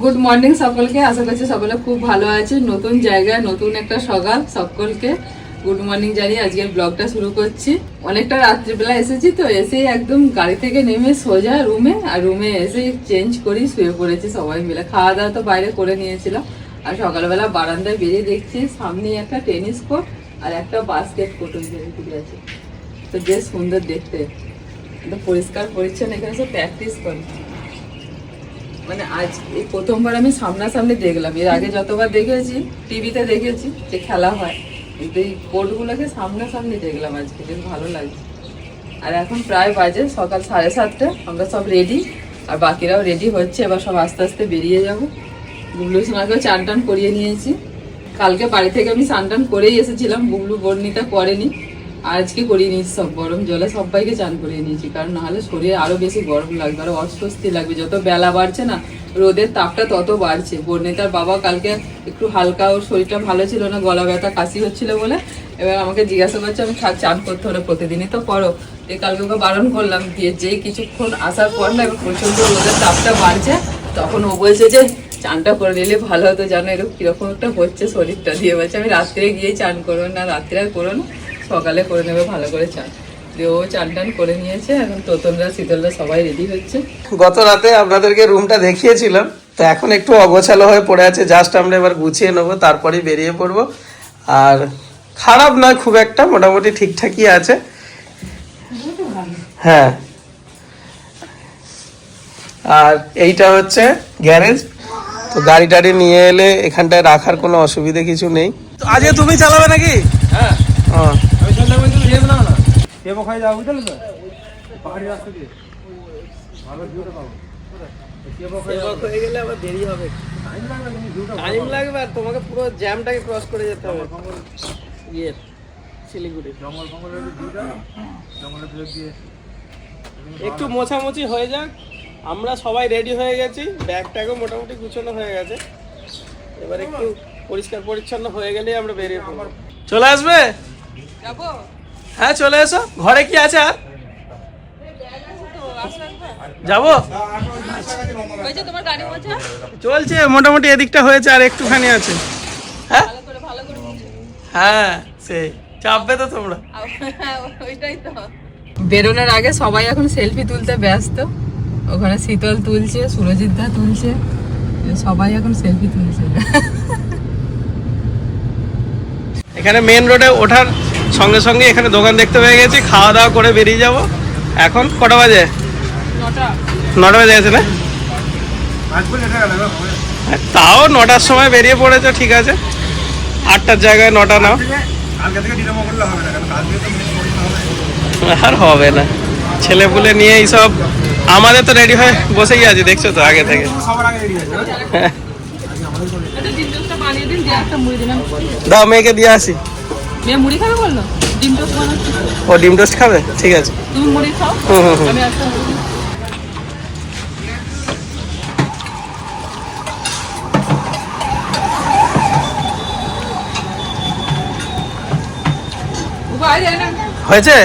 Good morning সকলকে, আশা করছি সকলে খুব ভালো আছে। নতুন জায়গায় নতুন একটা সকাল, সকলকে গুড মর্নিং জানিয়ে আজকের ব্লগটা শুরু করছি। অনেকটা রাত্রিবেলা এসেছি তো, এসেই একদম গাড়ি থেকে নেমে সোজা রুমে, আর রুমে এসে চেঞ্জ করি শুয়ে পড়েছি সবাই মিলে। খাওয়া দাওয়া তো বাইরে করে নিয়েছিলাম, আর সকালবেলা বারান্দায় বেরিয়ে দেখছি সামনে একটা টেনিস কোর্ট আর একটা বাস্কেট কোর্ট আছে, তো বেশ সুন্দর দেখতে, পরিষ্কার পরিচ্ছন্ন। এখানে সব প্র্যাকটিস করে, মানে আজ এই প্রথমবার আমি সামনাসামনি দেখলাম। এর আগে যতবার দেখেছি টিভিতে দেখেছি যে খেলা হয়, কিন্তু এই কোর্টগুলোকে সামনাসামনি দেখলাম আজকে, বেশ ভালো লাগছে। আর এখন প্রায় বাজে সকাল 7:30, আমরা সব রেডি, আর বাকিরাও রেডি হচ্ছে। এবার সব আস্তে আস্তে বেরিয়ে যাবো। বুবলু সোনাকেও চান টান করিয়ে নিয়েছি। কালকে বাড়ি থেকে আমি চান টান করেই এসেছিলাম, বুবলু বর্ণিটা করেনি, আজকে করিয়ে নিয়েছি। সব গরম জলে সবাইকে চান করিয়ে নিয়েছি, কারণ নাহলে শরীরে আরো বেশি গরম লাগবে, আরো অস্বস্তি লাগবে। যত বেলা বাড়ছে না, রোদের তাপটা তত বাড়ছে। বর্ণিতার বাবা কালকে একটু হালকা, ওর শরীরটা ভালো ছিল না, গলা ব্যথা কাশি হচ্ছিল বলে এবার আমাকে জিজ্ঞাসা করছে আমি চান করতে হলে প্রতিদিনই তো করো, এই কালকে ওকে বারণ করলাম দিয়ে, যে কিছুক্ষণ আসার পর না এবার প্রচন্ড রোদের তাপটা বাড়ছে, তখন ও বলছে যে চানটা করে নিলে ভালো হতো, জানো এরকম কিরকম একটা হচ্ছে শরীরটা দিয়ে। বলছে আমি রাত্রে গিয়ে চান করবো না, রাত্রে আর করো না, সকালে করে নেবে ভালো করে চান। দিয়ে ও চান টান করে নিয়েছে, এখন তোতনরা শীতলরা সবাই রেডি হচ্ছে। গত রাতে আপনাদেরকে রুমটা দেখিয়েছিলাম, তো এখন একটু অগোছালো হয়ে পড়ে আছে, জাস্ট আমরা এবার গুছিয়ে নেবো, তারপরেই বেরিয়ে পড়বো। আর খারাপ নয় খুব একটা, মোটামুটি ঠিকঠাকই আছে। হ্যাঁ, আর এইটা হচ্ছে গ্যারেজ, তো গাড়ি টাড়ি নিয়ে এলে এখানটায় রাখার কোনো অসুবিধা কিছু নেই। তো আজকে তুমি চালাবে নাকি? হ্যাঁ, টাইম লাগবে, আর তোমাকে পুরো জ্যামটাকে ক্রস করে যেতে হবে শিলিগুড়ি। একটু মোছামুছি হয়ে যাক, আমরা সবাই রেডি হয়ে গেছি, ব্যাগটাকেও মোটামুটি গুছানো হয়ে গেছে। এবার একটু পরিষ্কার পরিচ্ছন্ন হয়ে গেলেই আমরা বেরিয়ে পড়ব। চলে আসবে? হ্যাঁ চলে এসো। ঘরে কি আছে আর যাবো? চলছে মোটামুটি, এদিকটা হয়েছে, আর একটুখানি আছে। হ্যাঁ হ্যাঁ, সেই চাপবে তো তোমরা। বেরোনোর আগে সবাই এখন সেলফি তুলতে ব্যস্ত। ওখানে শীতল তুলছে, সুরজিৎ দা তুলছে, সবাই এখন সেলফি তুলছে। এখানে মেন রোডে ওঠার সঙ্গে সঙ্গে এখানে দোকান দেখতে পেয়ে গেছি, খাওয়া দাওয়া করে বেরিয়ে যাব। এখন কটা বাজে? 9টা বাজে গেছে না? তাও 9টার সময় বেরিয়ে পড়েছো, ঠিক আছে। 8টার জায়গায় 9টা নাও, আর হবে না। ছেলে পুলে নিয়ে এইসব, আমাদের তো রেডি হয়ে বসেই আছি, দেখছো তো আগে থেকে। দাও মেয়েকে দিয়ে আসি। ও ডিম টোস্ট খাবে, ঠিক আছে। হয়েছে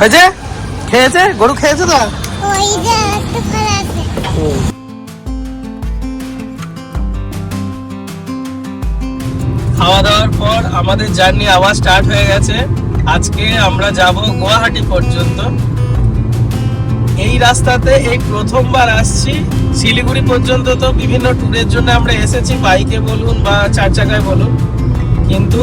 হয়েছে, খেয়েছে গরু, খেয়েছে তো। খাওয়া দাওয়ার পর আমাদের জার্নি আবার স্টার্ট হয়ে গেছে। আজকে আমরা যাব গুয়াহাটি পর্যন্ত। এই রাস্তাতে এই প্রথমবার আসছি। শিলিগুড়ি পর্যন্ত তো বিভিন্ন ট্যুরের জন্য আমরা এসেছি, বাইকে বলুন বা 4 চাকায় বলুন, কিন্তু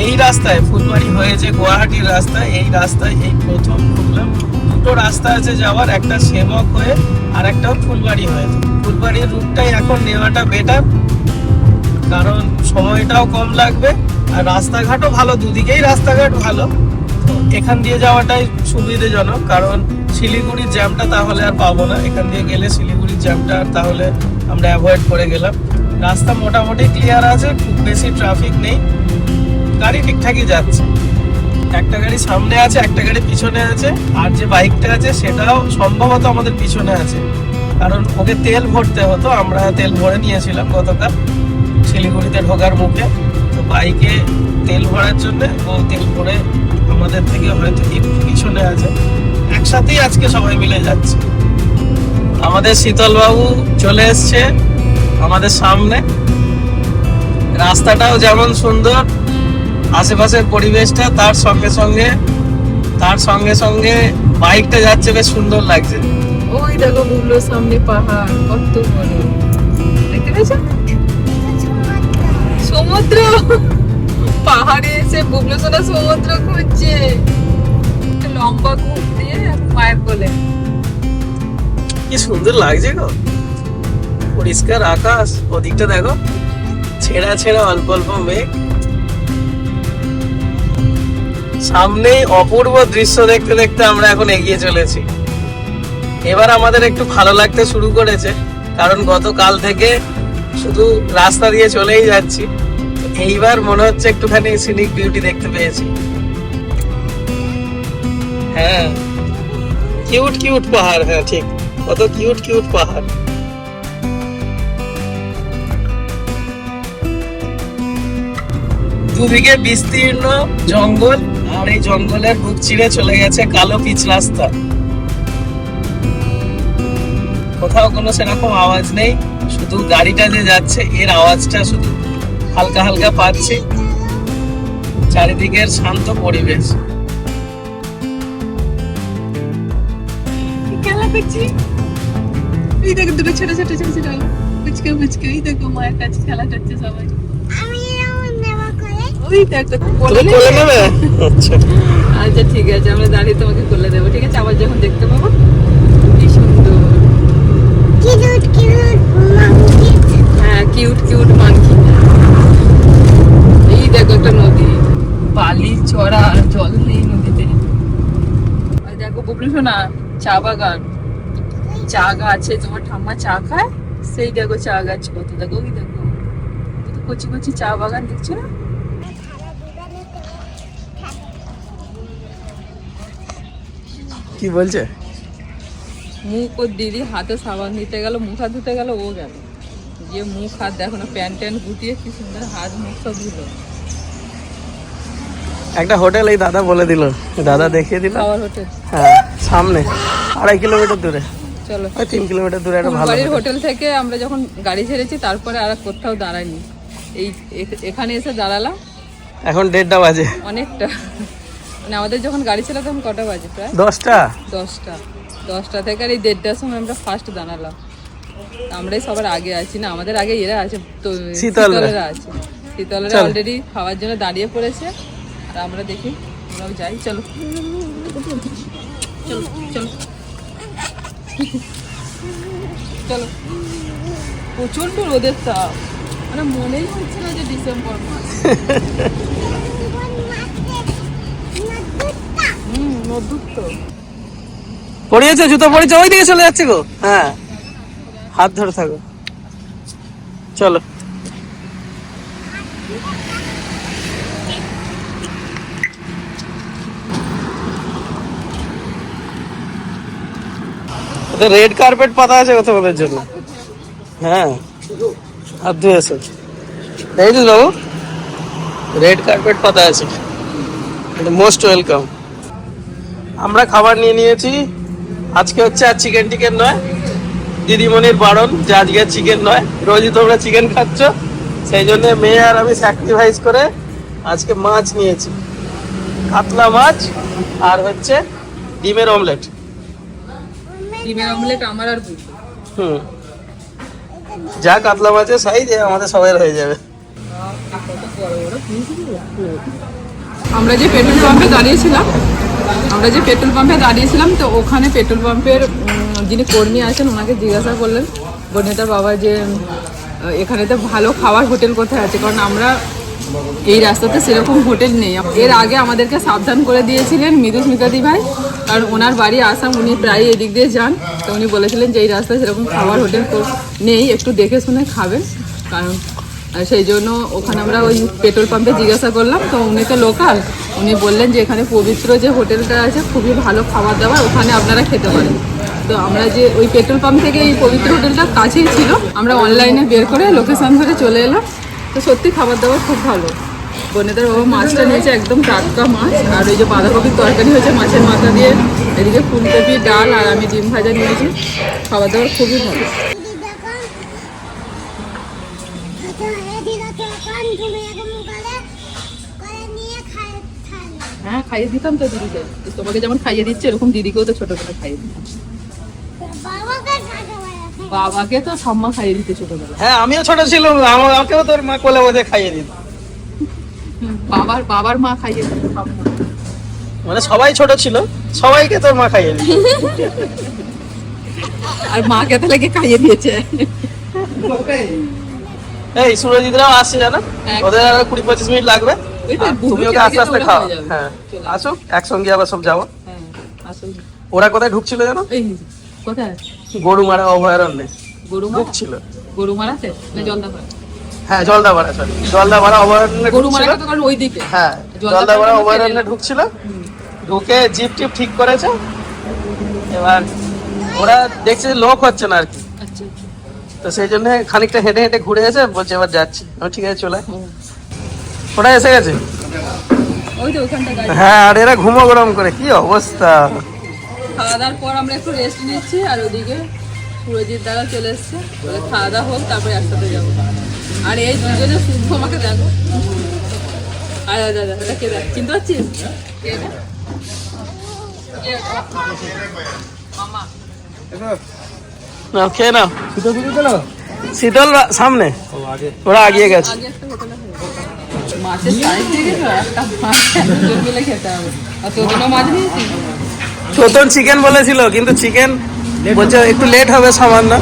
এই রাস্তায় ফুলবাড়ি হয়ে যে গুয়াহাটির রাস্তায়, এই রাস্তায় এই প্রথম ঘুরলাম। দুটো রাস্তা আছে যাওয়ার, একটা সেবক হয়ে আর একটা ফুলবাড়ি হয়ে। ফুলবাড়ির রুটটাই এখন নেওয়াটা বেটার, কারণ সময়টাও কম লাগবে আর রাস্তাঘাটও ভালো, দুদিকেই রাস্তাঘাট ভালো। এখান দিয়ে যাওয়াটাই সুবিধাজনক, কারণ শিলিগুড়ির জ্যামটা তাহলে আর পাবো না। এখান দিয়ে গেলে শিলিগুড়ির জ্যামটা তাহলে আমরা অ্যাভয়েড করে গেলাম। রাস্তা মোটামুটি ক্লিয়ার আছে, খুব বেশি ট্রাফিক নেই, গাড়ি ঠিকঠাকই যাচ্ছে। একটা গাড়ি সামনে আছে, একটা গাড়ি পিছনে আছে, আর যে বাইকটা আছে সেটাও সম্ভবত আমাদের পিছনে আছে, কারণ ওকে তেল ভরতে হতো। আমরা তেল ভরে নিয়েছিলাম গতকাল শিলিগুড়িতে ঢোকার মুখে, তো বাইকে তেল ভরার জন্য ও তেল ভরে আমাদের থেকে হয়তো একটু পিছনে আছে। একসাথেই আজকে সবাই মিলে যাচ্ছে। আমাদের শীতল বাবু চলে এসছে আমাদের সামনে। রাস্তাটাও যেমন সুন্দর, আশেপাশের পরিবেশটা তার সঙ্গে সঙ্গে বাইকটা যাচ্ছে, বেশ সুন্দর লাগছে। ওই দেখো বুবলোর সামনে পাহাড়, কত বড়, দেখতে পেয়েছো? সমুদ্র, পাহাড়ে এসে বুবলো সোনা সমুদ্র খুঁজছে। একটা লম্বা কূপ দিয়ে মায়ের কোলে। কি সুন্দর লাগছে গো, পরিষ্কার আকাশ, ওদিকটা দেখো ছেঁড়া ছেঁড়া অল্প অল্প মেঘ। সামনেই অপূর্ব দৃশ্য দেখতে দেখতে আমরা এখন এগিয়ে চলেছি। এবার আমাদের একটু ভালো লাগতে শুরু করেছে, কারণ গতকাল থেকে শুধু রাস্তা দিয়ে চলেই যাচ্ছি। এইবার মনে হচ্ছে একটুখানি সিনিক বিউটি দেখতে পেয়েছি। হ্যাঁ, কিউট কিউট পাহাড়, হ্যাঁ ঠিক, কত কিউট কিউট পাহাড়। দুদিকে বিস্তীর্ণ জঙ্গল, আর এই জঙ্গলের বুক চিরে চলে গেছে কালো পিচ রাস্তা। কোথাও কোনো সেরকম আওয়াজ নেই, শুধু গাড়িটা যে যাচ্ছে এর আওয়াজটা শুধু হালকা হালকা পাচ্ছি। চারিদিকের শান্ত পরিবেশ। খেলা করছি, এই দেখো দুটো ছোট ছোট ছোট ছোট পুচকে পুচকে, এই দেখো মায়ের কাছে খেলা করছে সবাই। ওই দেখো কোলে নেবে? আচ্ছা আচ্ছা ঠিক আছে, আমরা দাঁড়িয়ে তোমাকে কোলে দেবো, ঠিক আছে? আবার যখন দেখতে পাবো। কি সুন্দর, হ্যাঁ কিউট কিউট মাংকি। এই দেখো একটা নদী, বালি চড়া, জল নেই নদীতে। আর দেখো বুবলু সোনা, চা বাগান, চা গাছে তোমার ঠাম্মা চা খায়, সেই দেখো চা গাছ কত, দেখো ওই দেখো কত কচি কচি চা বাগান, দেখছো না? কি বলছে? মুখ ওর দিদি হাতে সাবান দিতে গেল, মুখ হাত ধুতে গেল, ও গেল যে মুখ হাত দেখো না, প্যান্ট ট্যান্ট গুটিয়ে কি সুন্দর হাত মুখ সব ধুলো। একটা হোটেল এই দাদা বলে দিল, দাদা দেখিয়ে দিল। খাওয়ার হোটেল, হ্যাঁ সামনে 2.5 কিলোমিটার দূরে, চলো। ওই 3 কিলোমিটার দূরে একটা ভালো বাড়ির হোটেল। হোটেল থেকে আমরা যখন গাড়ি ছেড়েছি তারপরে আর কোথাও দাঁড়াইনি, এই এখানে এসে দাঁড়ালাম। এখন 1:30 বাজে, অনেকটা, মানে আমাদের যখন গাড়ি ছিল তখন কটা বাজে? প্রায় 10টা। 10টা থেকে আর এই 1:30টার সময় আমরা ফার্স্ট দাঁড়ালাম। আমরাই সবার আগে আছি না, আমাদের আগে এরা আছে তো, শীতলরা আছে। শীতলরা অলরেডি খাওয়ার জন্য দাঁড়িয়ে পড়েছে, আর আমরা দেখি আমরাও যাই। চলো চলো চলো চলো। প্রচন্ড রোদের তাপ, মানে মনেই হচ্ছে না যে ডিসেম্বর মাস। নদূর তো পড়িয়েছে, জুতো পড়েছে, ওই দিকে চলে যাচ্ছে গো। হ্যাঁ হাত ধরে থাকো, চলো। রেড কার্পেট পাতা আছে তোমাদের জন্য। হ্যাঁ হাত ধুয়ে এসো, দেখেছিস বাবু? রেড কার্পেট পাতা আছে, মোস্ট ওয়েলকাম। আমরা খাবার নিয়ে নিয়েছি। আজকে হচ্ছে আর চিকেন টিকেন নয়, দিদিমণির বারণ যে আজকে চিকেন নয়, রোজই তোমরা চিকেন খাচ্ছ, সেই জন্য মেয়ে আর আমি স্যাক্রিফাইস করে আজকে মাছ নিয়েছি, কাতলা মাছ আর হচ্ছে ডিমের অমলেট। ডিমের অমলেট আমার আর বুঝি। যা কাতলা মাছের সাইজ আমাদের সবাই হয়ে যাবে। আমরা যে পেট্রোল পাম্পে দাঁড়িয়েছিলাম, তো ওখানে পেট্রোল পাম্পের যিনি কর্মী আছেন ওনাকে জিজ্ঞাসা করলেন বর্ণিতার বাবা যে এখানে তো ভালো খাওয়ার হোটেল কোথায় আছে, কারণ আমরা এই রাস্তাতে সেরকম হোটেল নেই। এর আগে আমাদেরকে সাবধান করে দিয়েছিলেন মৃদুস্মিতাদি ভাই, কারণ ওনার বাড়ি আসাম, উনি প্রায় এদিক দিয়ে যান, তো উনি বলেছিলেন যে এই রাস্তায় সেরকম খাওয়ার হোটেল নেই, একটু দেখে শুনে খাবেন। কারণ সেই জন্য ওখানে আমরা ওই পেট্রোল পাম্পে জিজ্ঞাসা করলাম, তো উনি তো লোকাল, উনি বললেন যে এখানে পবিত্র যে হোটেলটা আছে খুবই ভালো খাবার দাবার, ওখানে আপনারা খেতে পারেন। তো আমরা যে ওই পেট্রোল পাম্প থেকে এই পবিত্র হোটেলটা কাছেই ছিল, আমরা অনলাইনে বের করে লোকেশন ধরে চলে এলাম। তো সত্যি খাবার দাবার খুব ভালো। বনেদার বাবা মাছটা নিয়েছে একদম টাটকা মাছ, আর ওই যে বাঁধাকপির তরকারি হয়েছে মাছের মাথা দিয়ে, এদিকে ফুলকপি, ডাল আর আমি ডিম ভাজা নিয়েছি। খাওয়া দাওয়া খুবই ভালো। হ্যাঁ, খাইয়ে দিতাম তো দিদিকে। তোমাকে যেমন খাইয়ে দিচ্ছে এরকম দিদিকেও তো ছোটবেলা খাইয়ে দিতাম। বাবাকে তো সম্মা খাইয়ে দিতে ছোটবেলা। হ্যাঁ, আমিও ছোট ছিলাম, আমাকেও তোর মা কোলে বসে খাইয়ে দিত। বাবার মা খাইয়ে দিত সম্মা। মানে সবাই ছোট ছিল, সবাইকে তোর মা খাইয়ে দিত। আর মাকে তাহলে কে খাইয়ে দিয়েছে? এই সুরজিৎরাও আসছে জানো, ওদের আর 20-25 মিনিট লাগবে। তুমি ওকে আস্তে আস্তে খাও। হ্যাঁ, আসো একসঙ্গে আবার সব যাবো। ওরা কোথায় ঢুকছিল জানো? কোথায়? গরুমারা অভয়ারণ্যে গরুমারা ঢুকছিল। গরুমারাতে না জলদাপাড়া? হ্যাঁ, জলদাপাড়া, সরি জলদাপাড়া অভয়ারণ্যে গরুমারা ঢুকছিল। তো কারণ ওইদিকে। হ্যাঁ, জলদাপাড়া অভয়ারণ্যে ঢুকছিল। ঢুকে জিপ টিপ ঠিক করেছে। এবার ওরা দেখছে যে লোক হচ্ছে না আর কি, আচ্ছা, তো সেই জন্য খানিকটা হেঁটে হেঁটে ঘুরে এসে বলছে এবার যাচ্ছি। আমি ঠিক আছে চলে। ওরা এসে গেছে। ওই তো ওখানটা গাড়ি। হ্যাঁ, আর এরা ঘুমো গরম করে, কি অবস্থা। খাওয়া দাওয়ার পর আমরা একটু রেস্ট নিচ্ছি, আর ওদিকে সুরজিৎ দ্বারা চলে এসছে। খাওয়া দাওয়া হোক, তারপরে একসাথে যাবো। আর এই দুজনে শুদ্ধ আমাকে দেখো। আর দাদা এটা কে দেখ, চিনতে পারছিস? কে এটা? মামা। নাও খেয়ে নাও। শীতল সামনে, ওরা আগিয়ে গেছে। আগে একটা হোটেলে মাছের সাইজ দিয়ে গেছো, একটা মাছ দুজন মিলে খেতে হবে। আর তোদেরও মাছ নিয়েছিস? চোতন চিকেন বলেছিল, কিন্তু চিকেন বলছে একটু লেট হবে সামান্য।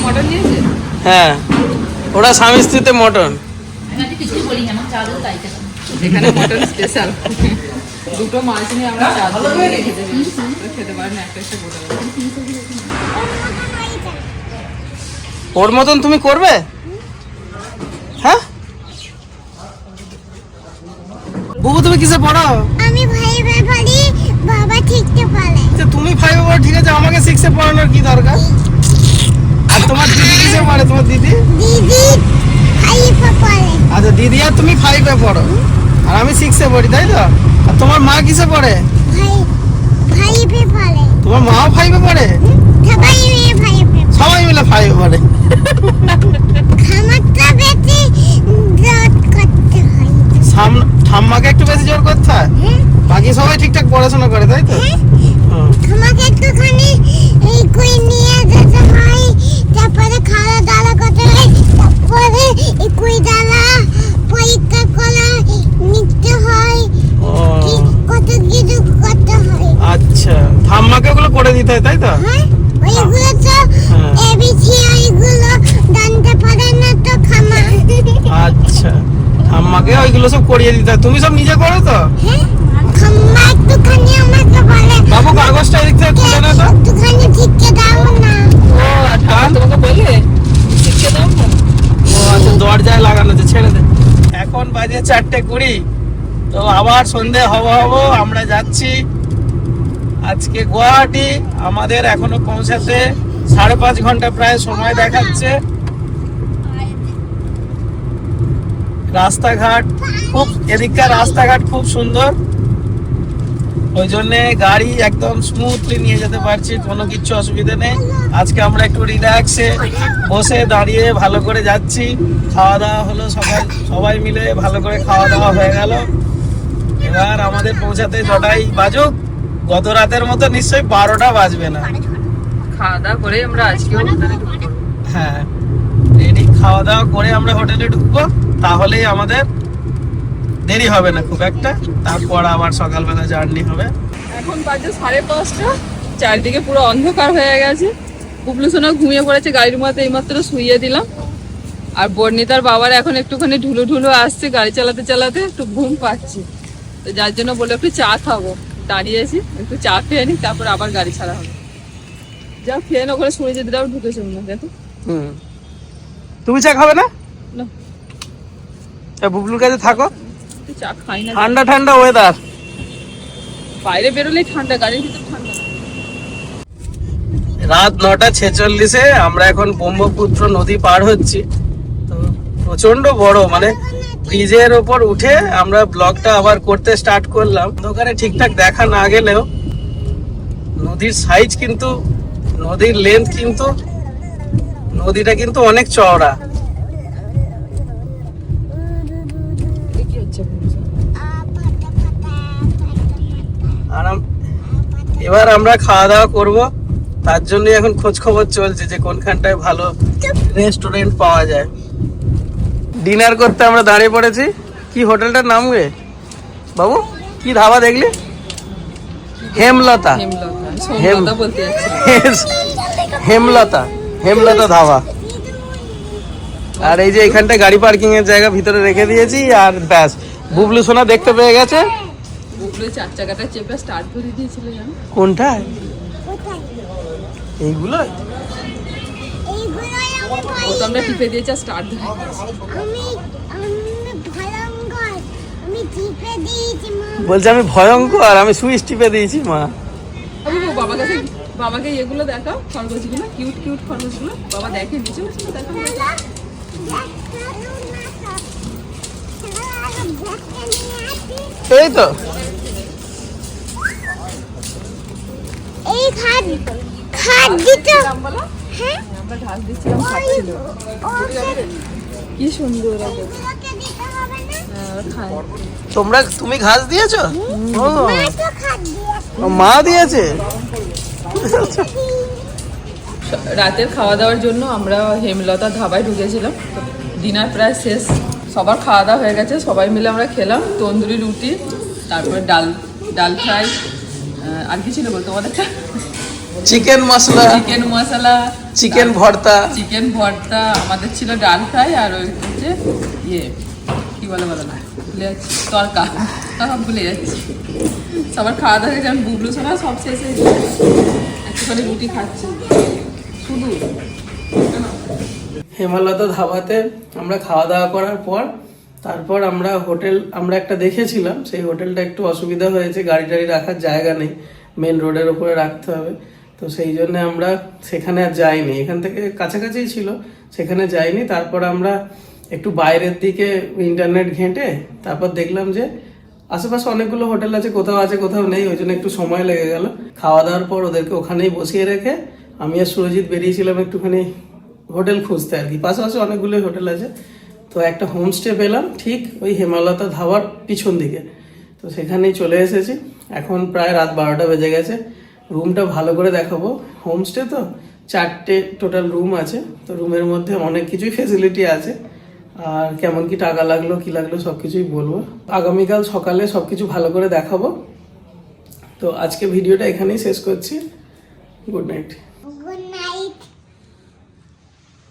মটন নিয়েছে? হ্যাঁ, ওরা স্বামী স্ত্রীতে মটন। এখানে মটন স্পেশাল। দুটো মাছ নিয়ে আমরা চারজন মিলে খেতে পারি না, একটা একটা গোটা। ওর মতন তুমি করবে? হ্যাঁ বুবু, তুমি কিসে পড়ো? আমি ফাইভে পড়ি, বাবা ঠিকতে পারে। তুমি ফাইভে পড়ো, ঠিক আছে, আমাকে সিক্সে পড়ানোর কি দরকার? আর তোমার দিদি কিসে পড়ে? তোমার দিদি ফাইভে পড়ে। আচ্ছা, দিদি আর তুমি ফাইভে পড়ো, আর আমি সিক্সে পড়ি, তাই তো? আর তোমার মা কিসে পড়ে? ফাইভে পড়ে। তোমার মাও ফাইভে পড়ে? সবাই মিলে ফাইভে। সবাই মিলে ফাইভে পড়ে। খামারটা বেশি জোর করতে হয়। ঠাম্মাকে একটু বেশি জোর করতে হয়। বাকি সবাই ঠিকঠাক পড়াশোনা করে, তাই তো? আমাকে একটুখানি এই কই নিয়ে যেতে হয়, তারপরে খাওয়া দাওয়া করতে হয়, তারপরে এই কই দাওয়া পরীক্ষা করা নিতে হয়, কত কিছু করতে হয়। আচ্ছা, ঠাম্মাকে ওগুলো করে দিতে হয়, তাই তো? হ্যাঁ, ওইগুলো তো এবিসি, ওইগুলো জানতে পারে না তো খামা। আচ্ছা, ঠাম্মাকে ওইগুলো সব করিয়ে দিতে হয়। তুমি সব নিজে করো তো? হ্যাঁ, খাম্মা একটুখানি আমাকে বলে, বাবু কাগজটা এদিক থেকে খুলে না তো। একটুখানি ঠিককে দাও না। ও আচ্ছা, তোমাকে বলে শিখে দাও না। ও আচ্ছা, দরজায় লাগানো আছে, ছেড়ে দে। এখন বাজে 4:20, তো আবার সন্ধে হব আমরা যাচ্ছি আজকে গুয়াহাটি। আমাদের এখনো পৌঁছাতে 5.5 ঘন্টা প্রায় সময় দেখাচ্ছে। রাস্তাঘাট খুব, এদিককার রাস্তাঘাট খুব সুন্দর, ওই জন্য গাড়ি একদম স্মুথলি নিয়ে যেতে পারছি, কোনো কিছু অসুবিধা নেই। আজকে আমরা একটু রিল্যাক্সে বসে দাঁড়িয়ে ভালো করে যাচ্ছি। খাওয়া দাওয়া হলো, সবাই মিলে ভালো করে খাওয়া দাওয়া হয়ে গেল। এবার আমাদের পৌঁছাতে যটাই বাজুক, গত রাতের মতো নিশ্চয়ই 12টা বাজবে না। খাওয়া দাওয়া করে আমরা আজকে হোটেলে ঢুকবো। হ্যাঁ, রেডি খাওয়া দাওয়া করে আমরা হোটেলে ঢুকবো, তাহলেই আমাদের দেরি হবে না খুব একটা। তারপর আবার সকালবেলা জার্নি হবে। এখন বাজে 5:30, চারদিকে পুরো অন্ধকার হয়ে গেছে। বুবলু সোনা ঘুমিয়ে পড়েছে গাড়ির মধ্যে, এইমাত্র শুইয়ে দিলাম। আর বর্ণিতার বাবার এখন একটুখানি ঢুলো ঢুলো আসছে, গাড়ি চালাতে চালাতে একটু ঘুম পাচ্ছে, তো যার জন্য বলে একটু চা খাবো। দাঁড়িয়েছি, একটু চা খেয়ে নি, তারপর আবার গাড়ি ছাড়া হবে। যা খেয়ে না, ওখানে শুনে যেতে দাও, ঢুকেছে না দেখো। তুমি চা খাবে না? না, বুবলুর কাছে থাকো, একটু চা খাই না। ঠান্ডা ঠান্ডা ওয়েদার, বাইরে বেরোলেই ঠান্ডা, গাড়ির ভিতরে ঠান্ডা না। রাত 9:46 আমরা এখন ব্রহ্মপুত্র নদী পার হচ্ছি। তো প্রচন্ড বড়, মানে ব্রিজের ওপর উঠে আমরা ব্লগটা আবার করতে স্টার্ট করলাম। দোকানে ঠিকঠাক দেখা না গেলেও নদীর সাইজ কিন্তু, নদীর লেন্থ কিন্তু, নদীটা কিন্তু অনেক চওড়া। আর এবার আমরা খাওয়া দাওয়া করব, তার জন্য এখন খোঁজ খবর চলছে যে কোনখানটায় ভালো রেস্টুরেন্ট পাওয়া যায়। ডিনার করতে আমরা দাঁড়িয়ে পড়েছি। কি হোটেলটার নাম রে বাবু, কি ধাবা দেখলি? হেমলতা, হেমলতা বলতে যাচ্ছি। হেমলতা, হেমলতা ধাবা। আর এই যে এখানটায় গাড়ি পার্কিং এর জায়গা ভিতরে রেখে দিয়েছি। আর ব্যাস, বুবলু সোনা দেখতে পেয়ে গেছে। বুবলু 4 চাকাটা চেপে স্টার্ট করে দিয়েছিল জানো। কোনটায়? কোথায়? এইগুলো এইগুলোই আমি পাই। ও তো আমরা টিপে দিয়েছি স্টার্ট ধরে। আমি ভয়ঙ্কর, আমি টিপে দিয়েছি মা। বলছে আমি ভয়ঙ্কর, আমি সুইচ টিপে দিয়েছি মা। বাবাকে এগুলো দেখাও, খরগোশগুলো, কিউট কিউট খরগোশগুলো। বাবা দেখে নিচে বসে দেখো। এই তো এই খাদ দিতে নাম বলো। হ্যাঁ আমরা ঘাস দিচ্ছিলাম, খাচ্ছিল। কি সুন্দর ওরা। ওকে দিতে হবে না। ওরা খায়। তুমি ঘাস দিয়েছো? ও, মা তো খাদ দিয়েছে। মা দিয়েছে। রাতের খাওয়া দাওয়ার জন্য আমরা হেমলতা ধাবায় ঢুকেছিলাম। ডিনার প্রায় শেষ, সবার খাওয়া দাওয়া হয়ে গেছে। সবাই মিলে আমরা খেলাম তন্দুরি রুটি, তারপরে ডাল ফ্রাই, আর কি ছিল বলতো তোমাদের? চিকেন মশলা, চিকেন মশলা, চিকেন ভর্তা। চিকেন ভর্তা, আমাদের ছিল ডাল ফ্রাই, আর ওই হচ্ছে কি বলে না ভুলে যাচ্ছি, তরকা ভুলে যাচ্ছি। সবার খাওয়া দাওয়া হয়ে গেছে। বুবলু সোনা সব শেষে একটুখানি রুটি খাচ্ছি শুধু। হেমলতা ধাবাতে আমরা খাওয়া দাওয়া করার পর তারপর আমরা একটা দেখেছিলাম। সেই হোটেলটা একটু অসুবিধা হয়েছে, গাড়ি টাড়ি রাখার জায়গা নেই, মেন রোডের উপরে রাখতে হবে। তো সেই জন্য আমরা সেখানে আর যাইনি। এখান থেকে কাছাকাছিই ছিল, সেখানে যাইনি। তারপর আমরা একটু বাইরের দিকে ইন্টারনেট ঘেঁটে তারপর দেখলাম যে আশেপাশে অনেকগুলো হোটেল আছে, কোথাও আছে কোথাও নেই। ওই জন্য একটু সময় লেগে গেল। খাওয়া দাওয়ার পর ওদেরকে ওখানেই বসিয়ে রেখে আমি আর সুরজিৎ বেরিয়েছিলাম একটুখানি হোটেল খুঁজতে আর কি। পাশাপাশি অনেকগুলোই হোটেল আছে। তো একটা হোমস্টে পেলাম ঠিক ওই হেমলতা ধাবার পিছন দিকে। তো সেখানেই চলে এসেছি। এখন প্রায় রাত 12টা বেজে গেছে। রুমটা ভালো করে দেখাবো। হোমস্টে তো 4টে টোটাল রুম আছে। তো রুমের মধ্যে অনেক কিছুই ফেসিলিটি আছে। আর কেমন কি টাকা লাগলো কি লাগলো সব কিছুই বলবো। আগামীকাল সকালে সবকিছু ভালো করে দেখাবো। তো আজকে ভিডিওটা এখানেই শেষ করছি। Good night.